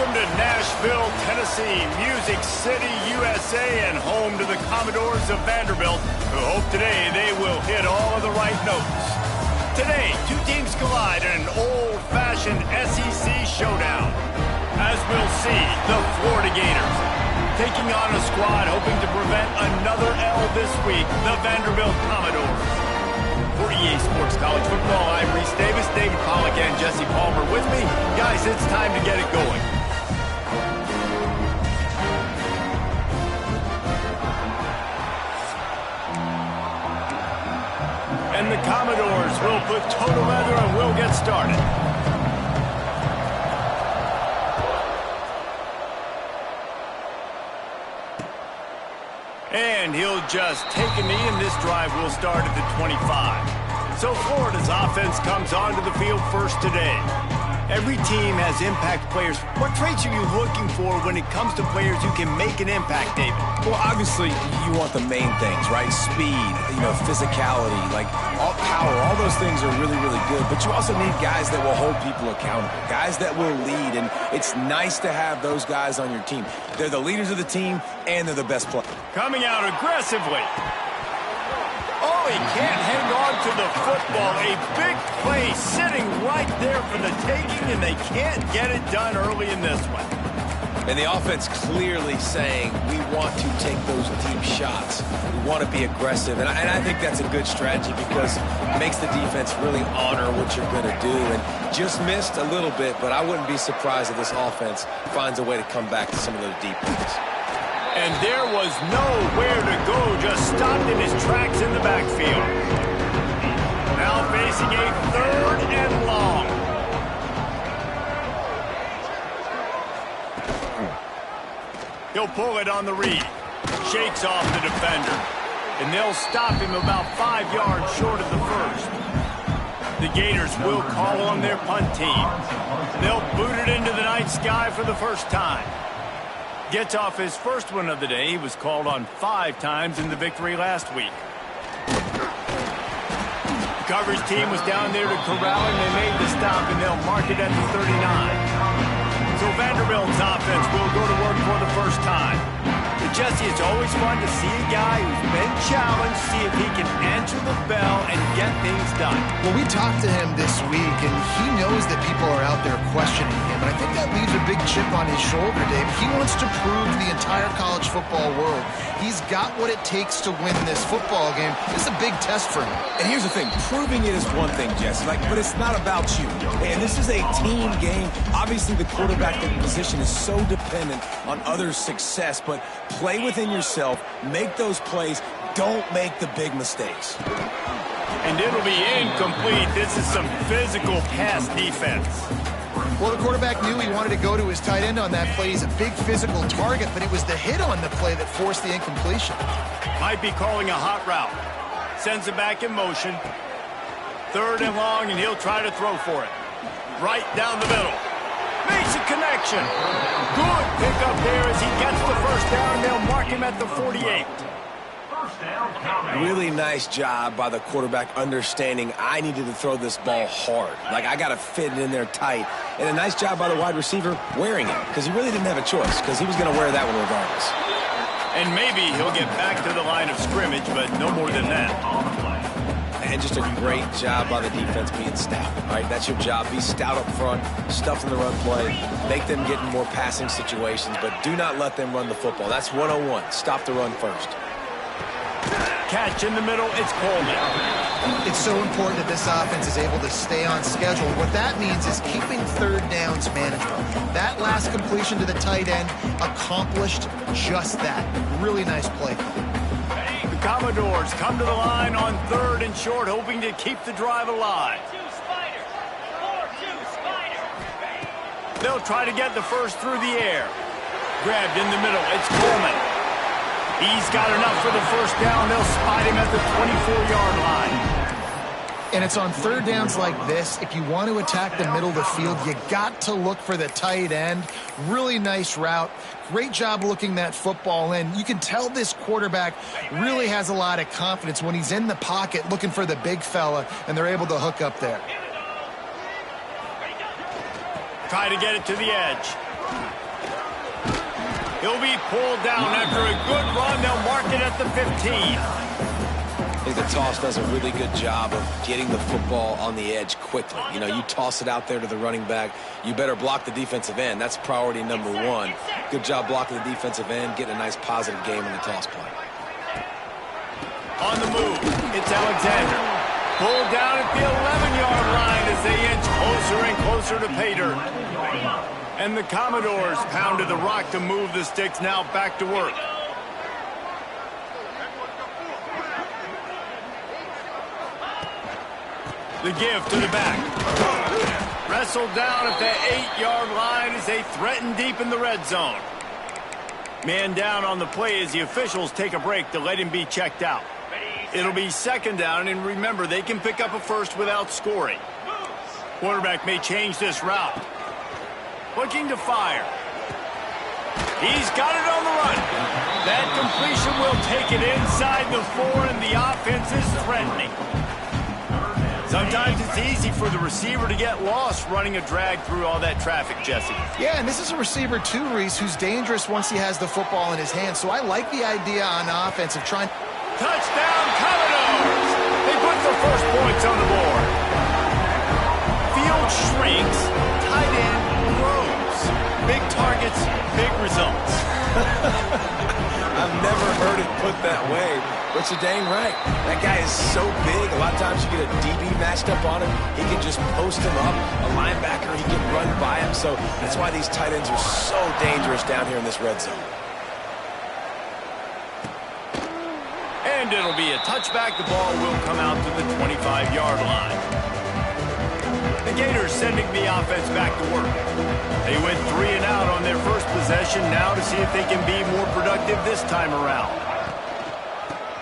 Welcome to Nashville, Tennessee, Music City, USA, and home to the Commodores of Vanderbilt, who hope today they will hit all of the right notes. Today, two teams collide in an old-fashioned SEC showdown. As we'll see, the Florida Gators taking on a squad hoping to prevent another L this week, the Vanderbilt Commodores. For EA Sports College Football, I'm Reese Davis, David Pollack, and Jesse Palmer with me. Guys, it's time to get it going. And the Commodores will put total leather and we'll get started. And he'll just take a knee, and this drive will start at the 25. So Florida's offense comes onto the field first today. Every team has impact players. What traits are you looking for when it comes to players who can make an impact, David? Well, obviously, you want the main things, right? Speed, physicality, all power. All those things are really, really good. But you also need guys that will hold people accountable, guys that will lead. And it's nice to have those guys on your team. They're the leaders of the team, and they're the best players. Coming out aggressively. Oh, he can't hang on to the football. A big play sitting right there for the taking, and they can't get it done early in this one. And the offense clearly saying, we want to take those deep shots. We want to be aggressive. And I think that's a good strategy because it makes the defense really honor what you're going to do. And just missed a little bit, but I wouldn't be surprised if this offense finds a way to come back to some of those deep ones. And there was nowhere to go, just stopped in his tracks in the backfield. Now facing a 3rd and long. He'll pull it on the read. Shakes off the defender. And they'll stop him about 5 yards short of the first. The Gators will call on their punt team. They'll boot it into the night sky for the first time. Gets off his first one of the day. He was called on 5 times in the victory last week. The coverage team was down there to corral him. They made the stop, and they'll mark it at the 39. So Vanderbilt's offense will go to work for the first time. But Jesse, it's always fun to see a guy who's been challenged, see if he can answer the bell and get things done. Well, we talked to him this week, and he knows that people are out there questioning him. And I think that leaves a big chip on his shoulder, Dave. He wants to prove to the entire college football world he's got what it takes to win this football game. This is a big test for him. And here's the thing. Proving it is one thing, Jesse, but it's not about you. And this is a team game. Obviously, the quarterback position is so dependent on others' success, but play within yourself, make those plays, don't make the big mistakes. And it'll be incomplete. This is some physical pass defense. Well, the quarterback knew he wanted to go to his tight end on that play. He's a big physical target, but it was the hit on the play that forced the incompletion. Might be calling a hot route. Sends it back in motion. 3rd and long, and he'll try to throw for it. Right down the middle. Makes a connection. Good pickup there as he gets the first down. They'll mark him at the 48. Really nice job by the quarterback understanding I needed to throw this ball hard. I got to fit it in there tight. And a nice job by the wide receiver wearing it because he really didn't have a choice because he was going to wear that one regardless. And maybe he'll get back to the line of scrimmage, but no more than that. And just a great job by the defense being stout. All right, that's your job. Be stout up front, stuff in the run play, make them get in more passing situations, but do not let them run the football. That's 101. Stop the run first. Catch in the middle, it's Coleman. It's so important that this offense is able to stay on schedule. What that means is keeping 3rd downs manageable. That last completion to the tight end accomplished just that. Really nice play. The Commodores come to the line on 3rd and short, hoping to keep the drive alive. They'll try to get the first through the air. Grabbed in the middle, it's Coleman. He's got enough for the first down. They'll spot him at the 24-yard line. And it's on 3rd downs like this. If you want to attack the middle of the field, you got to look for the tight end. Really nice route. Great job looking that football in. You can tell this quarterback really has a lot of confidence when he's in the pocket looking for the big fella, and they're able to hook up there. Try to get it to the edge. He'll be pulled down after a good run. They'll mark it at the 15. I think the toss does a really good job of getting the football on the edge quickly. You know, you toss it out there to the running back, you better block the defensive end. That's priority number one. Good job blocking the defensive end, getting a nice positive game in the toss play. On the move, it's Alexander. Pulled down at the 11-yard line as they inch closer and closer to pay dirt. And the Commodores pounded the rock to move the sticks, now back to work. The give to the back. Wrestled down at the 8-yard line as they threaten deep in the red zone. Man down on the play as the officials take a break to let him be checked out. It'll be second down, and remember, they can pick up a first without scoring. Quarterback may change this route. Looking to fire. He's got it on the run. That completion will take it inside the 4, and the offense is threatening. Sometimes it's easy for the receiver to get lost running a drag through all that traffic, Jesse. Yeah, and this is a receiver too, Reese, who's dangerous once he has the football in his hands. So I like the idea on offense of trying. Touchdown, Commodores! They put the first points on the board. Field shrinks, tight end grows. Big targets, big results. I've never heard it put that way, but you're dang right. That guy is so big. A lot of times you get a DB matched up on him. He can just post him up. A linebacker, he can run by him. So that's why these tight ends are so dangerous down here in this red zone. And it'll be a touchback. The ball will come out to the 25-yard line. The Gators sending the offense back to work. They went 3 and out on their first possession, now to see if they can be more productive this time around.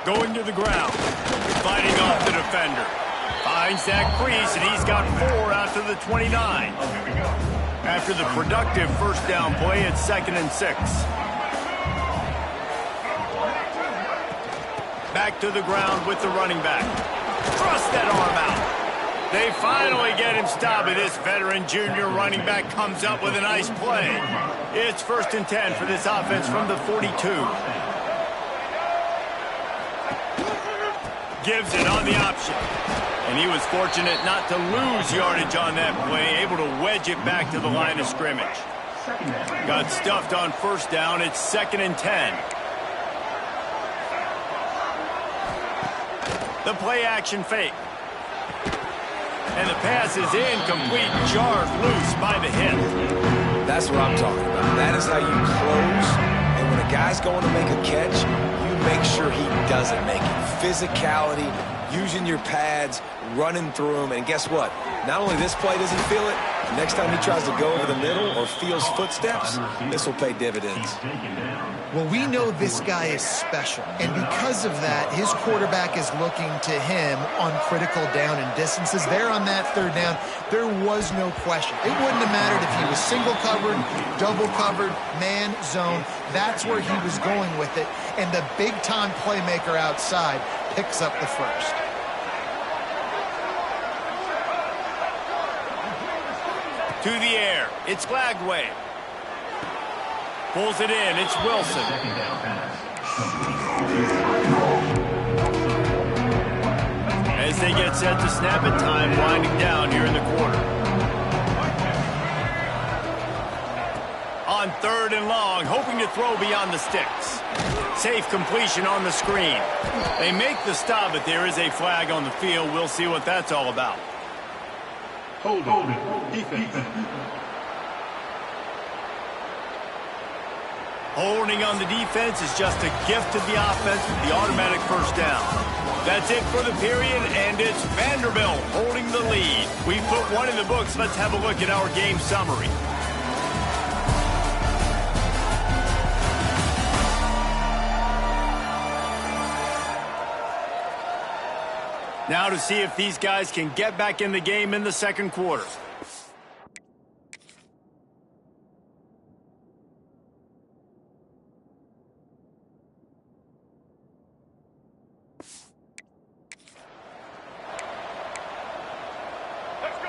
Going to the ground, fighting off the defender. Finds that crease, and he's got 4 out to the 29. After the productive first down play, it's 2nd and 6. Back to the ground with the running back. Thrust that arm out. They finally get him stopped. This veteran junior running back comes up with a nice play. It's 1st and 10 for this offense from the 42. Gives it on the option. And he was fortunate not to lose yardage on that play, able to wedge it back to the line of scrimmage. Got stuffed on first down. It's 2nd and 10. The play action fake. And the pass is incomplete, jarred loose by the hip. That's what I'm talking about. That is how you close. And when a guy's going to make a catch, you make sure he doesn't make it. Physicality, using your pads, running through them. And guess what? Not only this play does he feel it, next time he tries to go over the middle or feels footsteps, this will pay dividends. Well, we know this guy is special, and because of that, his quarterback is looking to him on critical down and distances. There on that 3rd down, there was no question. It wouldn't have mattered if he was single covered, double covered, man, zone. That's where he was going with it, and the big-time playmaker outside picks up the first. To the air, it's Flagway. Pulls it in, it's Wilson. As they get set to snap it, time winding down here in the quarter. On 3rd and long, hoping to throw beyond the sticks. Safe completion on the screen. They make the stop, but there is a flag on the field. We'll see what that's all about. Hold it. Defense. Holding on the defense is just a gift to the offense with the automatic first down. That's it for the period, and it's Vanderbilt holding the lead. We put 1 in the books. Let's have a look at our game summary. Now to see if these guys can get back in the game in the second quarter.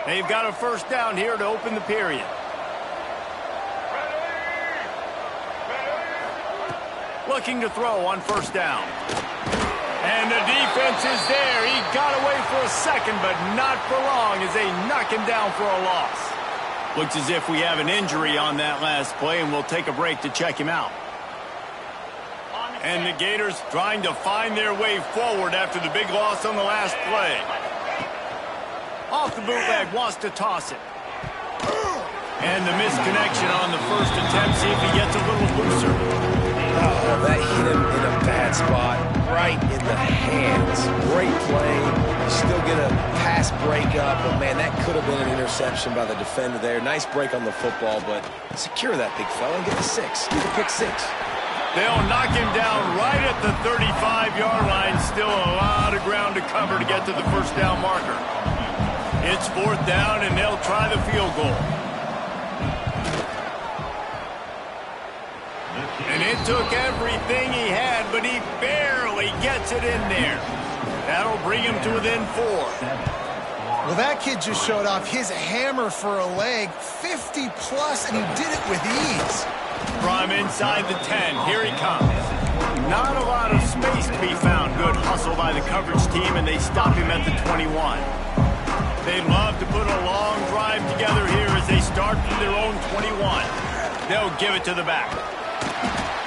They've got a first down here to open the period. looking to throw on first down. And the defense is there. He got away for a second, but not for long as they knock him down for a loss. Looks as if we have an injury on that last play, and we'll take a break to check him out. And the Gators trying to find their way forward after the big loss on the last play. Off the bootleg, wants to toss it. And the misconnection on the first attempt. See if he gets a little looser. Oh, that hit him in a bad spot, right in the hands. Great play. You still get a pass breakup, but man, that could have been an interception by the defender there. Nice break on the football, but secure that big fella and get the 6. Get the pick 6. They'll knock him down right at the 35-yard line. Still a lot of ground to cover to get to the first down marker. It's fourth down, and they'll try the field goal. And it took everything he had, but he barely gets it in there. That'll bring him to within 4. Well, that kid just showed off his hammer for a leg, 50-plus, and he did it with ease. From inside the 10, here he comes. Not a lot of space to be found. Good hustle by the coverage team, and they stop him at the 21. They'd love to put a long drive together here as they start from their own 21. They'll give it to the back.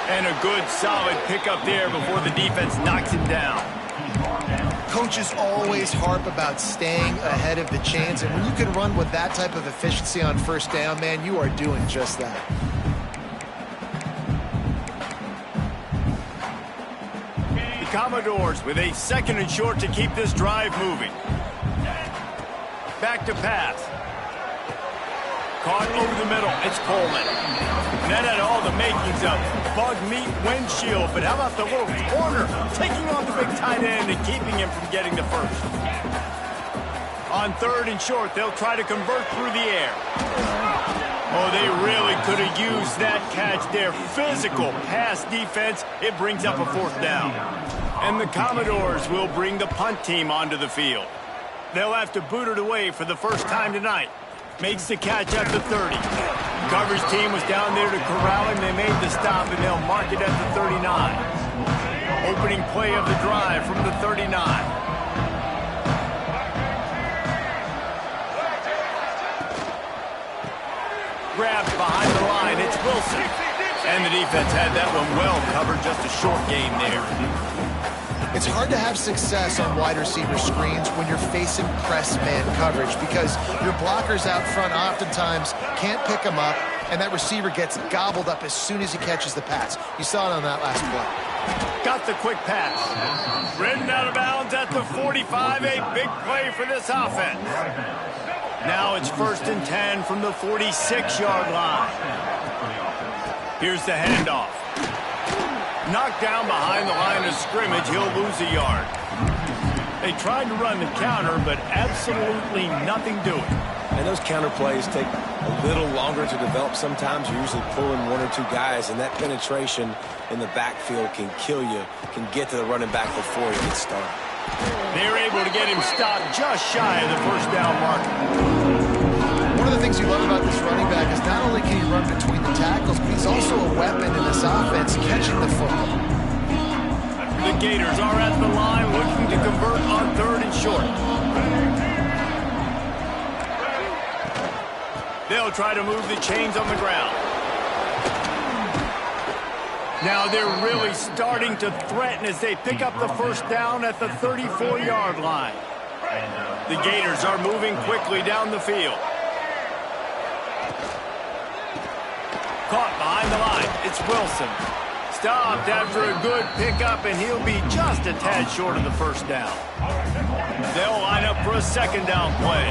And a good, solid pickup there before the defense knocks him down. Coaches always harp about staying ahead of the chains, and when you can run with that type of efficiency on first down, man, you are doing just that. The Commodores with a second and short to keep this drive moving. Back to pass. Caught over the middle. It's Coleman. And that had all the makings of bug meat windshield. But how about the little corner taking on the big tight end and keeping him from getting the first? On third and short, they'll try to convert through the air. Oh, they really could have used that catch there. Physical pass defense. It brings up a fourth down. And the Commodores will bring the punt team onto the field. They'll have to boot it away for the first time tonight. Makes the catch at the 30. Coverage team was down there to corral him. They made the stop, and they'll mark it at the 39. Opening play of the drive from the 39. Grabbed behind the line. It's Wilson. And the defense had that one well covered. Just a short gain there. It's hard to have success on wide receiver screens when you're facing press man coverage because your blockers out front oftentimes can't pick them up, and that receiver gets gobbled up as soon as he catches the pass. You saw it on that last play. Got the quick pass. Ridden out of bounds at the 45. A big play for this offense. Now it's first and 10 from the 46-yard line. Here's the handoff. Knocked down behind the line of scrimmage. He'll lose a yard. They tried to run the counter, but absolutely nothing doing. And those counter plays take a little longer to develop sometimes. You're usually pulling 1 or 2 guys, and that penetration in the backfield can kill you, can get to the running back before he gets started. They're able to get him stopped just shy of the first down marker. One of the things you love about this running back is not only can he run between the tackles, but he's also a weapon in this offense catching the football. The Gators are at the line looking to convert on third and short. They'll try to move the chains on the ground. Now they're really starting to threaten as they pick up the first down at the 34-yard line. The Gators are moving quickly down the field. Caught behind the line. It's Wilson. Stopped after a good pickup, and he'll be just a tad short of the first down. They'll line up for a second down play.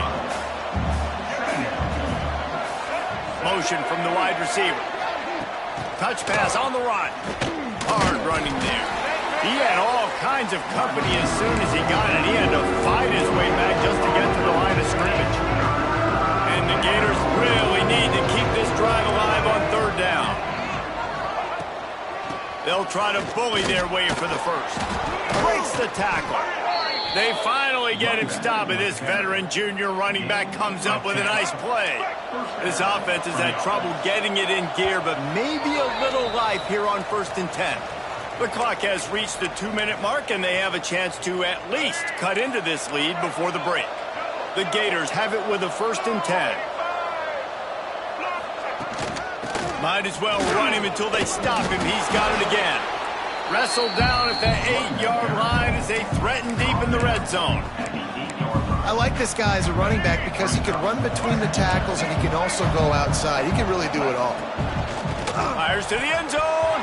Motion from the wide receiver. Touch pass on the run. Hard running there. He had all kinds of company as soon as he got it. He had to fight his way back just to get to the line of scrimmage. And the Gators really need to keep this drive alive on third down. They'll try to bully their way for the first. Breaks the tackle. They finally get him stopped, and this veteran junior running back comes up with a nice play. This offense has had trouble getting it in gear, but maybe a little life here on first and 10. The clock has reached the 2-minute mark, and they have a chance to at least cut into this lead before the break. The Gators have it with a 1st and 10. Might as well run him until they stop him. He's got it again. Wrestled down at the 8-yard line as they threaten deep in the red zone. I like this guy as a running back because he can run between the tackles and he can also go outside. He can really do it all. Fires to the end zone.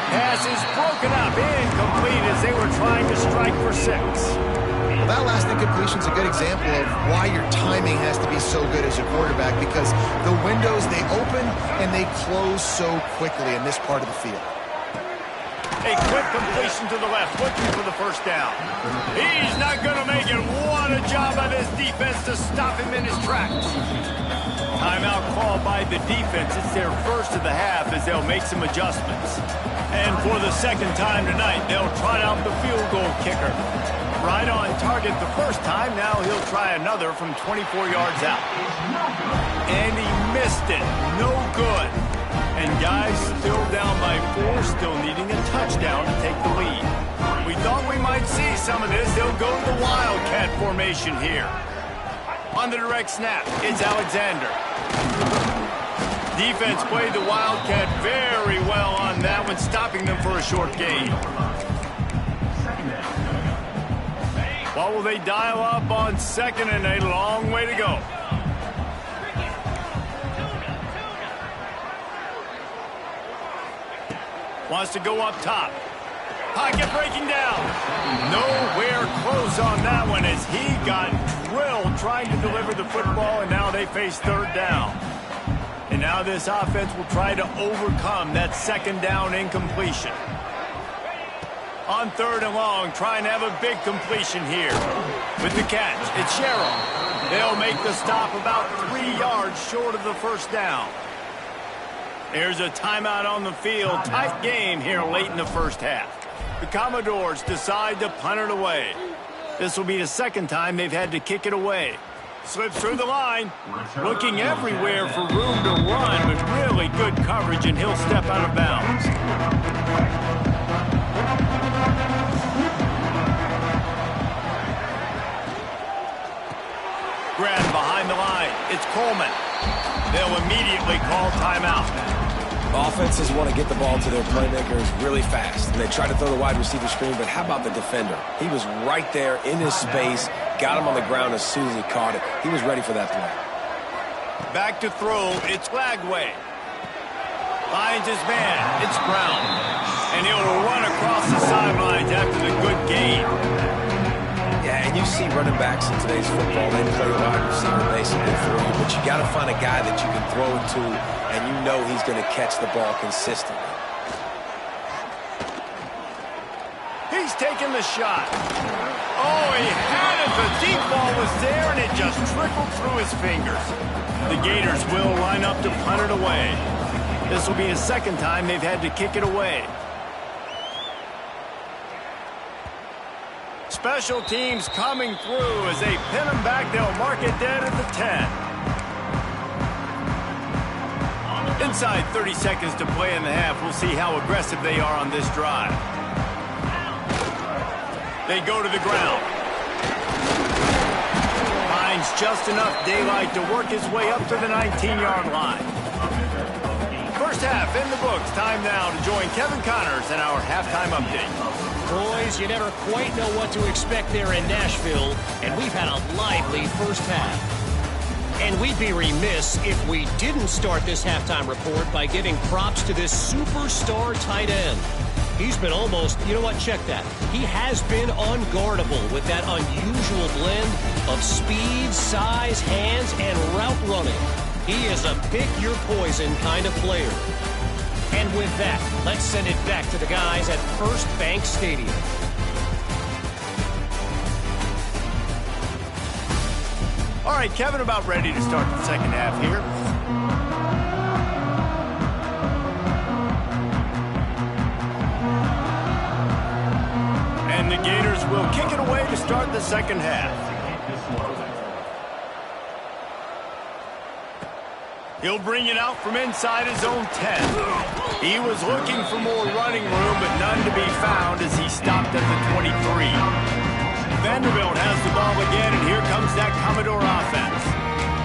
Pass is broken up, incomplete as they were trying to strike for 6. Well, that last incompletion is a good example of why your timing has to be so good as a quarterback, because the windows, they open and they close so quickly in this part of the field. A quick completion to the left, looking for the 1st down. He's not going to make it. What a job by this defense to stop him in his tracks. Timeout called by the defense. It's their 1st of the half as they'll make some adjustments. And for the 2nd time tonight, they'll trot out the field goal kicker. Right on target the 1st time. Now he'll try another from 24 yards out. And he missed it. No good. And guys still down by 4, still needing a touchdown to take the lead. We thought we might see some of this. They'll go to the Wildcat formation here. On the direct snap, it's Alexander. Defense played the Wildcat very well on that one, stopping them for a short gain. What will they dial up on 2nd and a long way to go? Wants to go up top. Pocket breaking down. Nowhere close on that one as he got drilled trying to deliver the football, and now they face 3rd down. And now this offense will try to overcome that 2nd down incompletion. On 3rd and long, trying to have a big completion here. With the catch, it's Sherrill. They'll make the stop about 3 yards short of the 1st down. There's a timeout on the field. Tight game here late in the 1st half. The Commodores decide to punt it away. This will be the 2nd time they've had to kick it away. Slips through the line. Looking everywhere for room to run, but really good coverage, and he'll step out of bounds. Grabbed behind the line. It's Coleman. They'll immediately call timeout. Offenses want to get the ball to their playmakers really fast. And they try to throw the wide receiver screen, but how about the defender? He was right there in his space, got him on the ground as soon as he caught it. He was ready for that play. Back to throw, it's Flagway. Finds his man, it's Brown. And he'll run across the sidelines after the good gain. Yeah, and you see running backs in today's football, they play wide receiver basically for you, but you got to find a guy that you can throw it to, and you know he's going to catch the ball consistently. He's taking the shot. Oh, he had it. The deep ball was there, and it just trickled through his fingers. The Gators will line up to punt it away. This will be the 2nd time they've had to kick it away. Special teams coming through as they pin him back. They'll mark it dead at the 10. Inside 30 seconds to play in the half. We'll see how aggressive they are on this drive. They go to the ground. Finds just enough daylight to work his way up to the 19-yard line. 1st half in the books. Time now to join Kevin Connors in our halftime update. Boys, you never quite know what to expect there in Nashville, and we've had a lively 1st half. And we'd be remiss if we didn't start this halftime report by giving props to this superstar tight end. He's been almost, you know what, check that. He has been unguardable with that unusual blend of speed, size, hands, and route running. He is a pick-your-poison kind of player. And with that, let's send it back to the guys at First Bank Stadium. All right, Kevin, about ready to start the 2nd half here. And the Gators will kick it away to start the 2nd half. He'll bring it out from inside his own 10. He was looking for more running room, but none to be found as he stopped at the 23. Vanderbilt has the ball again, and here comes that Commodore offense.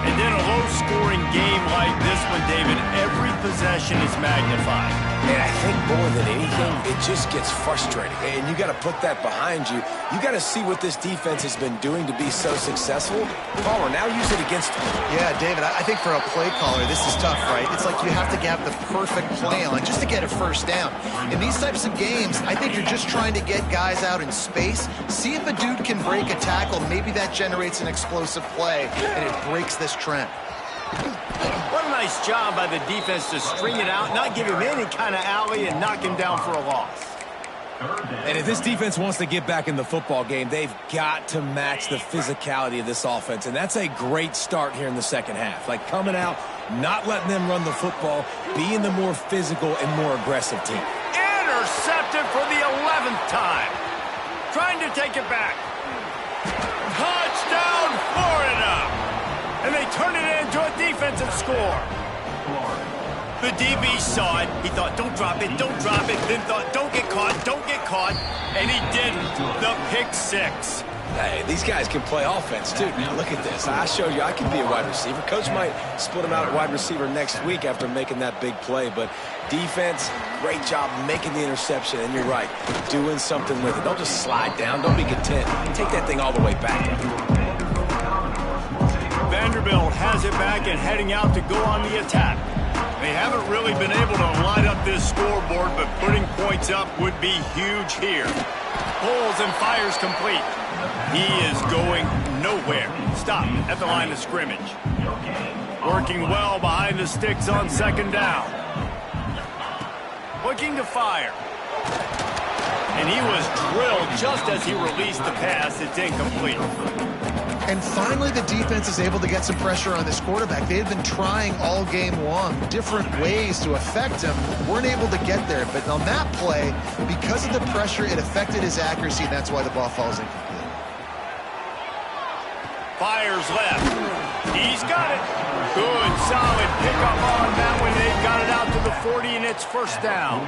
And in a low-scoring game like this one, David, every possession is magnified. And I think more than anything, it just gets frustrating. And you got to put that behind you. You got to see what this defense has been doing to be so successful. Caller, now use it against them. Yeah, David, I think for a play caller, this is tough, right? It's like you have to have the perfect play on just to get a first down. In these types of games, I think you're just trying to get guys out in space, see if a dude can break a tackle. Maybe that generates an explosive play, and it breaks this trend. What a nice job by the defense to string it out, not give him any kind of alley, and knock him down for a loss. And if this defense wants to get back in the football game, they've got to match the physicality of this offense. And that's a great start here in the second half. Like coming out, not letting them run the football, being the more physical and more aggressive team. Intercepted for the 11th time. Trying to take it back. Touchdown, Florida! And they turn it into a defensive score. The DB saw it. He thought, don't drop it, don't drop it. Then thought, don't get caught, don't get caught. And he didn't. The pick six. Hey, these guys can play offense, too. Now, look at this. I showed you I can be a wide receiver. Coach might split him out at wide receiver next week after making that big play. But defense, great job making the interception. And you're right, doing something with it. Don't just slide down. Don't be content. Take that thing all the way back. Vanderbilt has it back and heading out to go on the attack. They haven't really been able to light up this scoreboard, but putting points up would be huge here. Pulls and fires complete. He is going nowhere. Stop at the line of scrimmage. Working well behind the sticks on second down. Looking to fire. And he was drilled just as he released the pass. It's incomplete. And finally, the defense is able to get some pressure on this quarterback. They've been trying all game long, different ways to affect him. Weren't able to get there. But on that play, because of the pressure, it affected his accuracy, and that's why the ball falls incomplete. Fires left. He's got it. Good, solid pickup on that one. They got it out to the 40, and it's first down.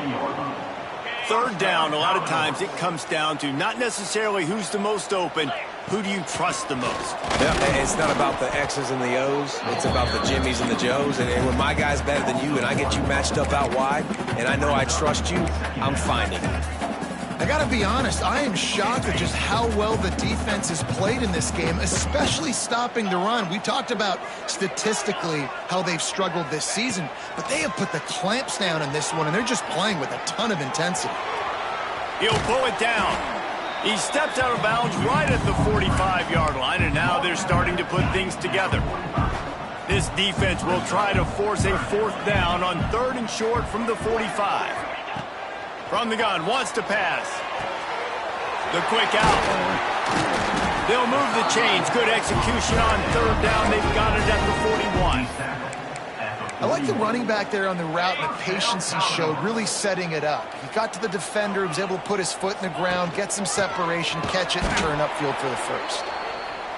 Third down, a lot of times it comes down to not necessarily who's the most open, who do you trust the most? Yeah, it's not about the X's and the O's. It's about the Jimmys and the Joes. And when my guy's better than you and I get you matched up out wide and I know I trust you, I'm finding it. I got to be honest, I am shocked at just how well the defense has played in this game, especially stopping the run. We talked about statistically how they've struggled this season, but they have put the clamps down in this one, and they're just playing with a ton of intensity. He'll pull it down. He stepped out of bounds right at the 45-yard line, and now they're starting to put things together. This defense will try to force a fourth down on third and short from the 45. From the gun, wants to pass. The quick out. They'll move the chains. Good execution on third down. They've got it at the 41. I like the running back there on the route and the patience he showed, really setting it up. He got to the defender, was able to put his foot in the ground, get some separation, catch it, and turn upfield for the first.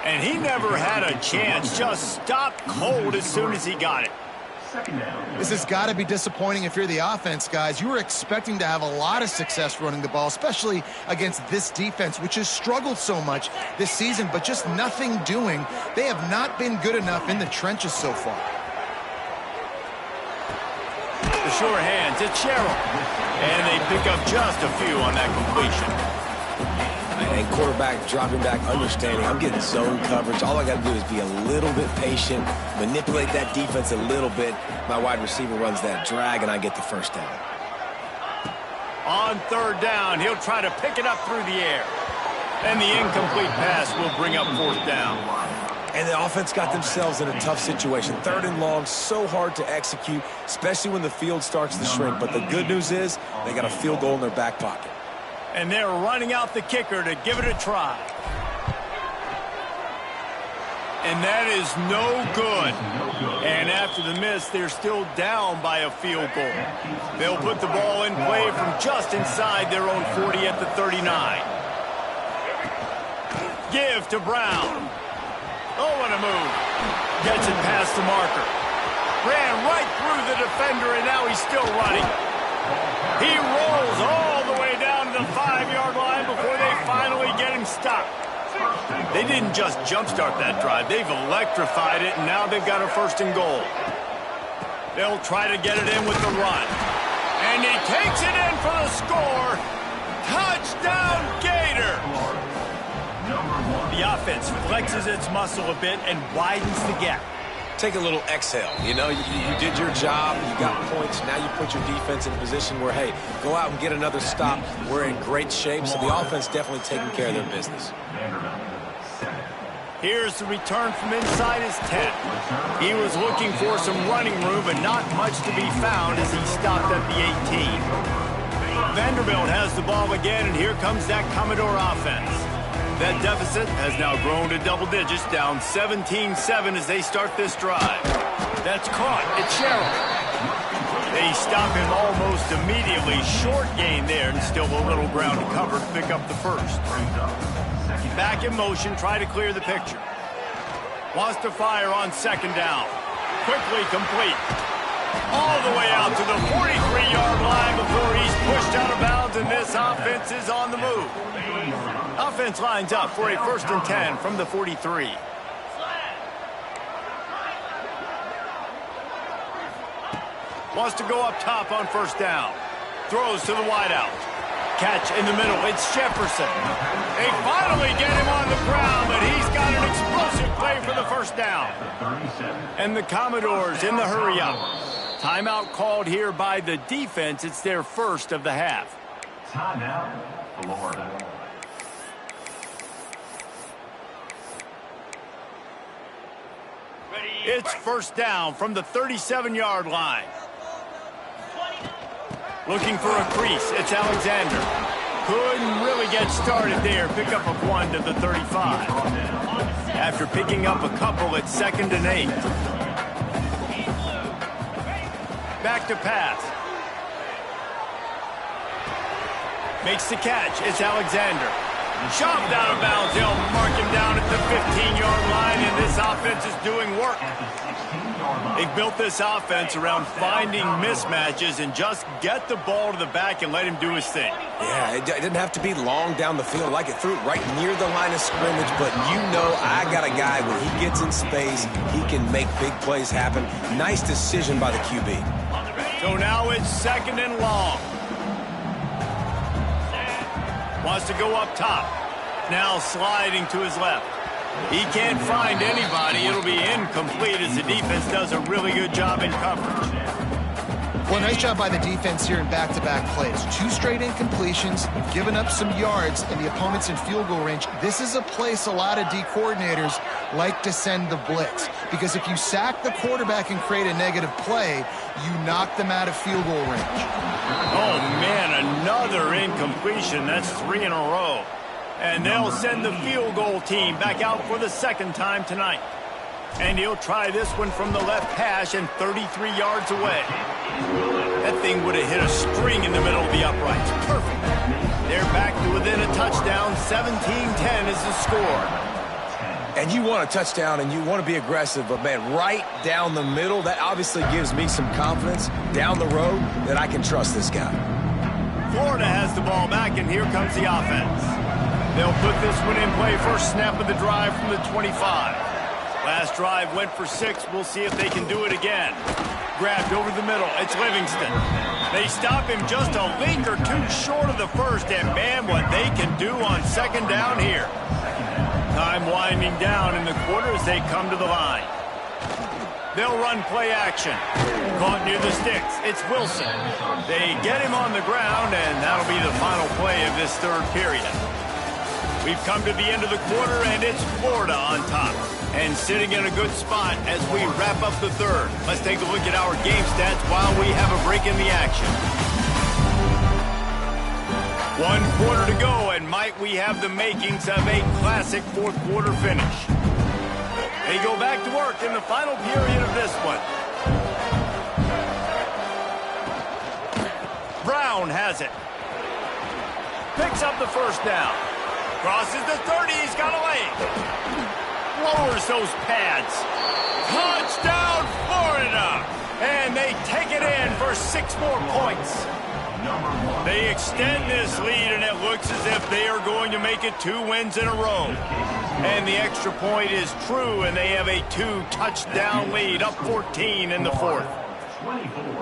And he never had a chance. Just stopped cold as soon as he got it. This has got to be disappointing if you're the offense, guys. You were expecting to have a lot of success running the ball, especially against this defense, which has struggled so much this season, but just nothing doing. They have not been good enough in the trenches so far. The sure hands, it's Sherrill. And they pick up just a few on that completion. And quarterback dropping back, understanding I'm getting zone coverage. All I got to do is be a little bit patient, manipulate that defense a little bit. My wide receiver runs that drag, and I get the first down. On third down, he'll try to pick it up through the air. And the incomplete pass will bring up fourth down. And the offense got themselves in a tough situation. Third and long, so hard to execute, especially when the field starts to shrink. But the good news is they got a field goal in their back pocket. And they're running out the kicker to give it a try. And that is no good. And after the miss, they're still down by a field goal. They'll put the ball in play from just inside their own 40 at the 39. Give to Brown. Oh, what a move. Gets it past the marker. Ran right through the defender, and now he's still running. He rolls all the way down to the 5-yard line before they finally get him stopped. They didn't just jumpstart that drive. They've electrified it, and now they've got a 1st and goal. They'll try to get it in with the run. And he takes it in for the score. Touchdown, Gator! The offense flexes its muscle a bit and widens the gap. Take a little exhale. You know, you did your job. You got points. Now you put your defense in a position where, hey, go out and get another stop. We're in great shape, so the offense definitely taking care of their business. Here's the return from inside his 10. He was looking for some running room, but not much to be found as he stopped at the 18. Vanderbilt has the ball again, and here comes that Commodore offense. That deficit has now grown to double digits, down 17-7 as they start this drive. That's caught. It's Sherrill. They stop him almost immediately. Short gain there, and still a little ground to cover to pick up the 1st. Back in motion, try to clear the picture. Wants to fire on 2nd down. Quickly complete. All the way out to the 43-yard line before he's pushed out of bounds, and this offense is on the move. Offense lines up for a 1st and 10 from the 43. Wants to go up top on 1st down. Throws to the wideout. Catch in the middle. It's Jefferson. They finally get him on the ground, but he's got an explosive play for the 1st down. And the Commodores in the hurry-up. Timeout called here by the defense. It's their 1st of the half. Timeout, Florida. It's 1st down from the 37-yard line. Looking for a crease. It's Alexander. Couldn't really get started there. Pick up of 1 to the 35. After picking up a couple, it's 2nd and 8. Back to pass. Makes the catch. It's Alexander. Shoved out of bounds. They'll mark him down at the 15-yard line, and this offense is doing work. They've built this offense around finding mismatches and just get the ball to the back and let him do his thing. Yeah, it didn't have to be long down the field. Like it threw it right near the line of scrimmage, but you know I got a guy when he gets in space, he can make big plays happen. Nice decision by the QB. So now it's 2nd and long. Wants to go up top. Now sliding to his left. He can't find anybody. It'll be incomplete as the defense does a really good job in coverage. Well, nice job by the defense here in back-to-back plays. 2 straight incompletions, giving up some yards, and the opponent's in field goal range. This is a place a lot of D coordinators like to send the blitz, because if you sack the quarterback and create a negative play, you knock them out of field goal range. Oh, man, another incompletion. That's 3 in a row. And they'll send the field goal team back out for the 2nd time tonight. And he'll try this one from the left hash and 33 yards away. That thing would have hit a string in the middle of the uprights. Perfect. They're back to within a touchdown. 17-10 is the score. And you want a touchdown and you want to be aggressive, but, man, right down the middle, that obviously gives me some confidence down the road that I can trust this guy. Florida has the ball back, and here comes the offense. They'll put this one in play. First snap of the drive from the 25. Last drive went for 6. We'll see if they can do it again. Grabbed over the middle. It's Livingston. They stop him just a link or 2 short of the 1st, and man, what they can do on 2nd down here. Time winding down in the quarter as they come to the line. They'll run play action. Caught near the sticks. It's Wilson. They get him on the ground, and that'll be the final play of this 3rd period. We've come to the end of the quarter, and it's Florida on top. And sitting in a good spot as we wrap up the 3rd. Let's take a look at our game stats while we have a break in the action. 1 quarter to go, and might we have the makings of a classic 4th quarter finish. They go back to work in the final period of this one. Brown has it. Picks up the 1st down. Crosses the 30. He's got a lane. Lowers those pads. Touchdown, Florida! And they take it in for 6 more points. They extend this lead, and it looks as if they are going to make it 2 wins in a row. And the extra point is true, and they have a 2-touchdown lead, up 14 in the 4th.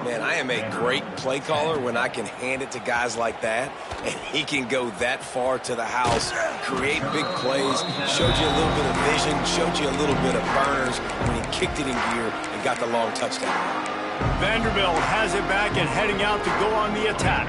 Man, I am a great play caller when I can hand it to guys like that, and he can go that far to the house, create big plays, showed you a little bit of vision, showed you a little bit of burners when he kicked it in gear and got the long touchdown. Vanderbilt has it back and heading out to go on the attack.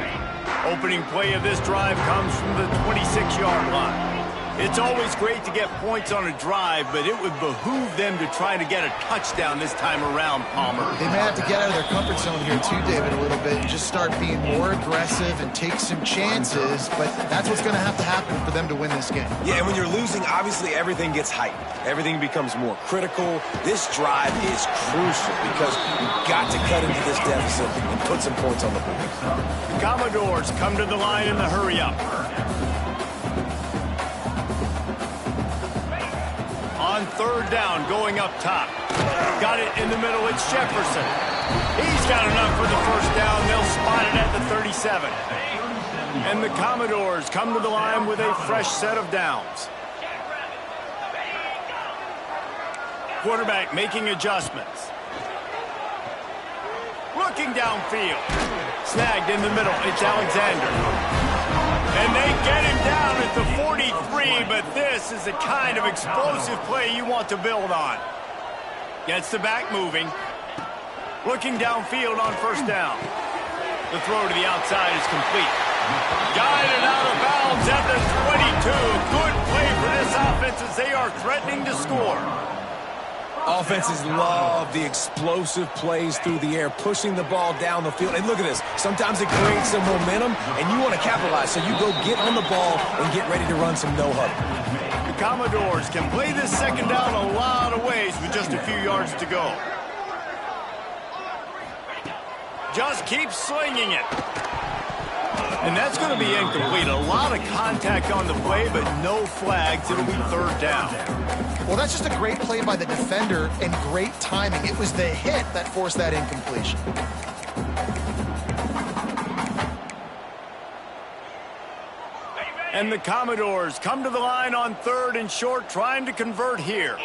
Opening play of this drive comes from the 26-yard line. It's always great to get points on a drive, but it would behoove them to try to get a touchdown this time around, Palmer. They may have to get out of their comfort zone here too, David, a little bit, and just start being more aggressive and take some chances, but that's what's going to happen for them to win this game. Yeah, and when you're losing, obviously everything gets heightened. Everything becomes more critical. This drive is crucial because you've got to cut into this deficit and put some points on the board. The Commodores come to the line in the hurry-up. On 3rd down, going up top. Got it in the middle, it's Jefferson. He's got enough for the 1st down. They'll spot it at the 37. And the Commodores come to the line with a fresh set of downs. Quarterback making adjustments. Looking downfield. Snagged in the middle, it's Alexander. And they get him down at the 43, but this is the kind of explosive play you want to build on. Gets the back moving. Looking downfield on 1st down. The throw to the outside is complete. Guided out of bounds at the 22. Good play for this offense as they are threatening to score. Offenses love the explosive plays through the air, pushing the ball down the field. And look at this. Sometimes it creates some momentum, and you want to capitalize. So you go get on the ball and get ready to run some no-huddle. The Commodores can play this 2nd down a lot of ways with just a few yards to go. Just keep slinging it. And that's going to be incomplete. A lot of contact on the play, but no flags. It'll be 3rd down. Well, that's just a great play by the defender and great timing. It was the hit that forced that incompletion. And the Commodores come to the line on 3rd and short, trying to convert here.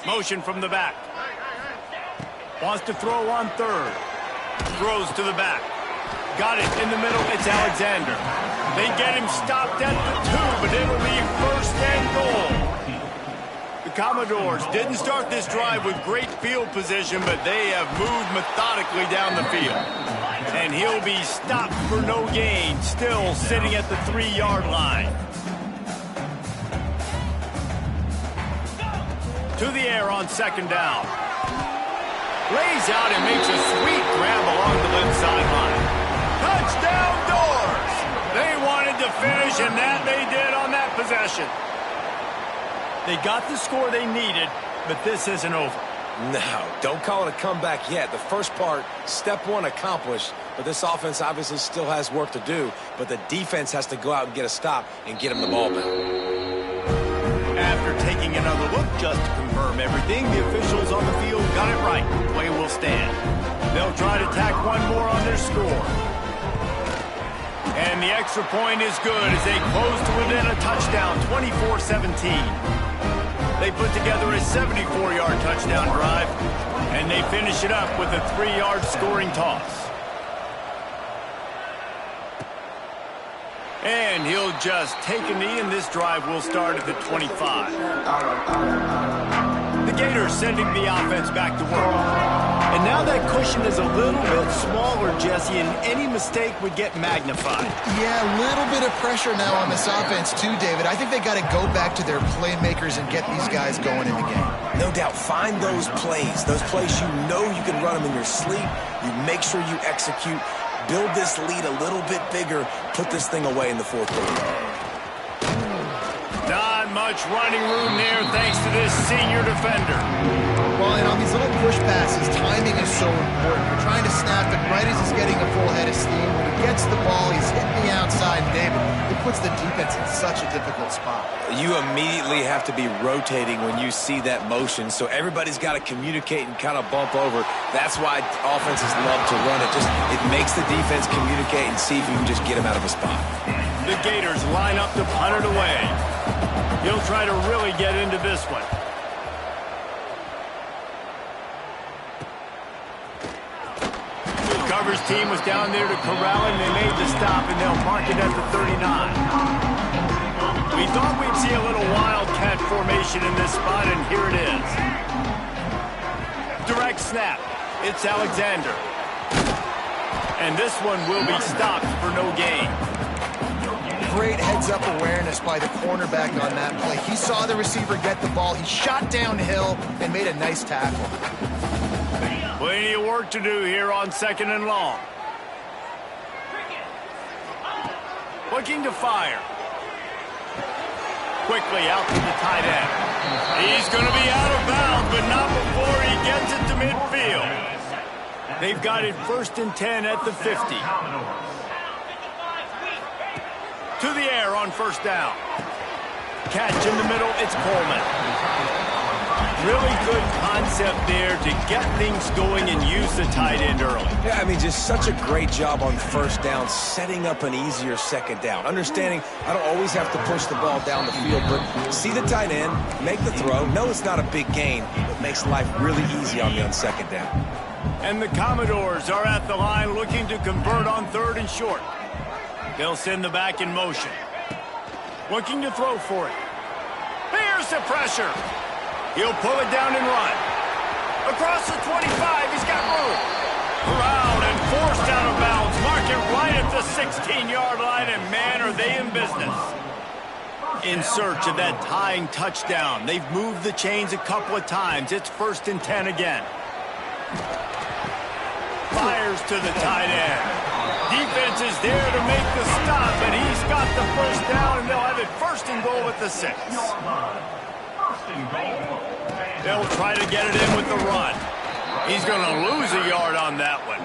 Motion from the back. Wants to throw on 3rd. Throws to the back. Got it in the middle. It's Alexander. They get him stopped at the 2, but it'll be 1st and goal. The Commodores didn't start this drive with great field position, but they have moved methodically down the field. And he'll be stopped for no gain, still sitting at the 3-yard line. To the air on 2nd down. Lays out and makes a sweet grab along the left sideline. Touchdown Doors! They wanted to finish, and that they did on that possession. They got the score they needed, but this isn't over. No, don't call it a comeback yet. The first part, step 1 accomplished, but this offense obviously still has work to do, but the defense has to go out and get a stop and get him the ball back. After taking another look just to confirm everything, the officials on the field got it right. Play will stand. They'll try to tack one more on their score. And the extra point is good as they close to within a touchdown, 24-17. They put together a 74-yard touchdown drive, and they finish it up with a 3-yard scoring toss. And he'll just take a knee, and this drive will start at the 25. The Gators sending the offense back to work. And now that cushion is a little bit smaller, Jesse, and any mistake would get magnified. Yeah, a little bit of pressure now on this offense too, David. I think they got to go back to their playmakers and get these guys going in the game. No doubt. Find those plays you know you can run them in your sleep. You make sure you execute. Build this lead a little bit bigger. Put this thing away in the 4th quarter. Not much running room there thanks to to this senior defender. Well, and on these little push passes, timing is so important. You're trying to snap it right as he's getting a full head of steam. When he gets the ball, he's hitting the outside, and David, it puts the defense in such a difficult spot. You immediately have to be rotating when you see that motion, so everybody's got to communicate and kind of bump over. That's why offenses love to run it. It makes the defense communicate and see if you can just get him out of a spot. The Gators line up to punt it away. He'll try to really get into this one. Coverage team was down there to corral him. They made the stop, and they'll mark it at the 39. We thought we'd see a little wildcat formation in this spot, and here it is. Direct snap. It's Alexander. And this one will be stopped for no gain. Great heads-up awareness by the cornerback on that play. He saw the receiver get the ball. He shot downhill and made a nice tackle. Plenty of work to do here on 2nd and long. Looking to fire. Quickly out to the tight end. He's going to be out of bounds, but not before he gets it to midfield. They've got it 1st and 10 at the 50. To the air on 1st down. Catch in the middle, it's Coleman. Really good concept there to get things going and use the tight end early. Yeah, I mean, just such a great job on 1st down, setting up an easier 2nd down. Understanding I don't always have to push the ball down the field, but see the tight end, make the throw. No, it's not a big gain, but makes life really easy on me on 2nd down. And the Commodores are at the line looking to convert on 3rd and short. They'll send the back in motion. Looking to throw for it. Here's the pressure. He'll pull it down and run. Across the 25, he's got room. Around and forced out of bounds. Mark it right at the 16-yard line, and man, are they in business. In search of that tying touchdown. They've moved the chains a couple of times. It's 1st and 10 again. Fires to the tight end. Defense is there to make the stop, and he's got the 1st down, and they'll have it 1st and goal at the 6. They'll try to get it in with the run. He's going to lose a yard on that one.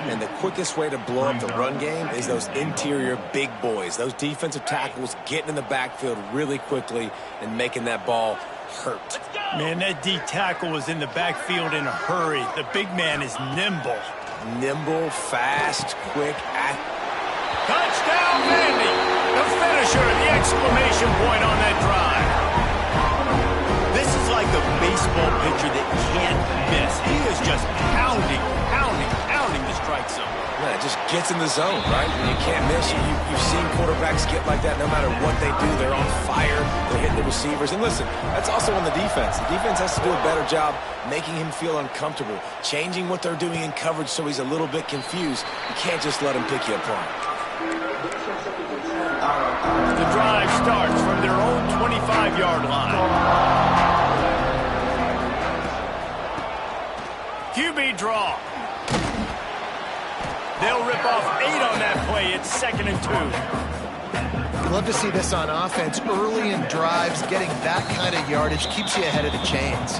And the quickest way to blow up the run game is those interior big boys. Those defensive tackles getting in the backfield really quickly and making that ball hurt. Man, that D tackle was in the backfield in a hurry. The big man is nimble. Nimble, fast, quick. Touchdown, Vandy! The finisher, the exclamation point on that drive. This is like a baseball pitcher that can't miss. He is just pounding the strike zone. Yeah, it just gets in the zone, right? When you can't miss, you've seen quarterbacks get like that no matter what they do. They're on fire. They're hitting the receivers. And listen, that's also on the defense. The defense has to do a better job making him feel uncomfortable, changing what they're doing in coverage so he's a little bit confused. You can't just let him pick you apart. The drive starts from their own 25-yard line. QB draw. They'll rip off 8 on that play. It's 2nd and 2. Love to see this on offense. Early in drives, getting that kind of yardage keeps you ahead of the chains.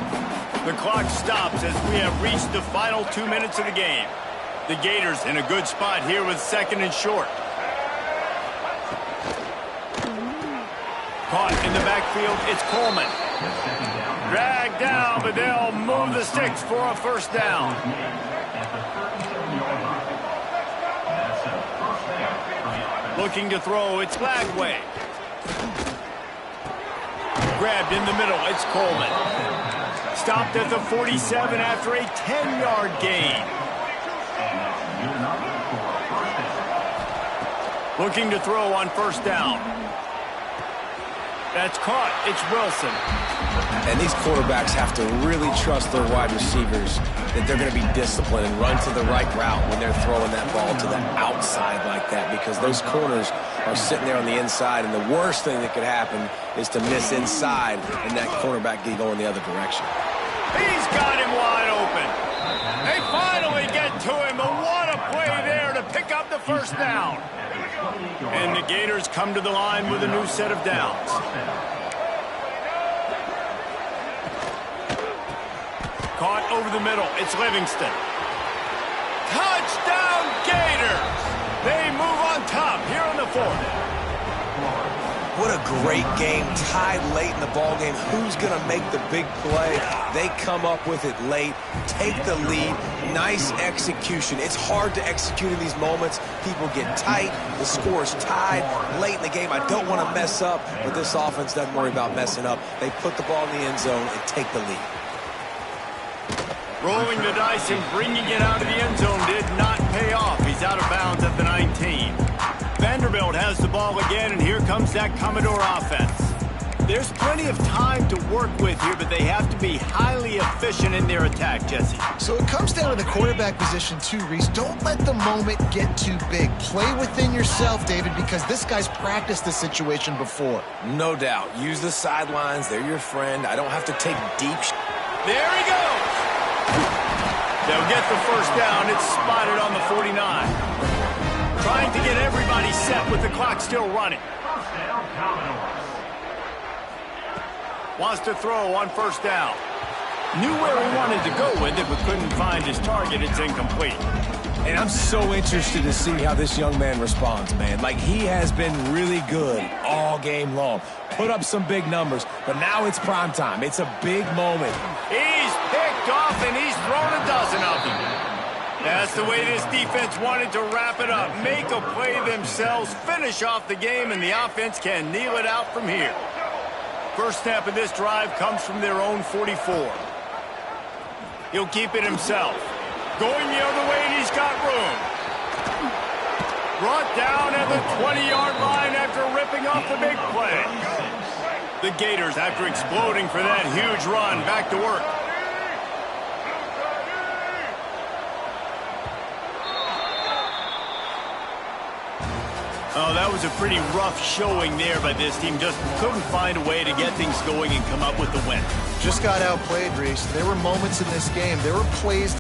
The clock stops as we have reached the final 2 minutes of the game. The Gators in a good spot here with 2nd and short. Caught in the backfield, it's Coleman. Dragged down, but they'll move the sticks for a 1st down. Looking to throw, it's Lagway. Grabbed in the middle, it's Coleman. Stopped at the 47 after a 10-yard gain. Looking to throw on 1st down. That's caught. It's Wilson. And these quarterbacks have to really trust their wide receivers that they're going to be disciplined and run to the right route when they're throwing that ball to the outside like that, because those corners are sitting there on the inside, and the worst thing that could happen is to miss inside and that cornerback get going the other direction. He's got him wide open. They finally get to him, but what a play there to pick up the 1st down. And the Gators come to the line with a new set of downs. Caught over the middle. It's Livingston. Touchdown, Gators! They move on top here in the fourth. What a great game, tied late in the ball game. Who's going to make the big play? They come up with it late, take the lead. Nice execution. It's hard to execute in these moments. People get tight. The score's tied late in the game. I don't want to mess up, but this offense doesn't worry about messing up. They put the ball in the end zone and take the lead. Rolling the dice and bringing it out of the end zone did not pay off. He's out of bounds at the 19. Vanderbilt has the ball again, and here comes that Commodore offense. There's plenty of time to work with here, but they have to be highly efficient in their attack, Jesse. So it comes down to the quarterback position too, Reese. Don't let the moment get too big. Play within yourself, David, because this guy's practiced this situation before. No doubt. Use the sidelines. They're your friend. I don't have to take deep There he goes! They'll get the first down. It's spotted on the 49. Trying to get everybody set with the clock still running. First down, Commodores. Wants to throw on first down. Knew where he wanted to go with it, but couldn't find his target. It's incomplete. And I'm so interested to see how this young man responds, man. Like, he has been really good all game long. Put up some big numbers, but now it's prime time. It's a big moment. He's picked off, and he's thrown a dozen of them. That's the way this defense wanted to wrap it up. Make a play themselves, finish off the game, and the offense can kneel it out from here. First snap of this drive comes from their own 44. He'll keep it himself. Going the other way, and he's got room. Brought down at the 20-yard line after ripping off the big play. The Gators, after exploding for that huge run, back to work. Oh, that was a pretty rough showing there by this team. Just couldn't find a way to get things going and come up with the win. Just got outplayed, Reese. There were moments in this game. There were plays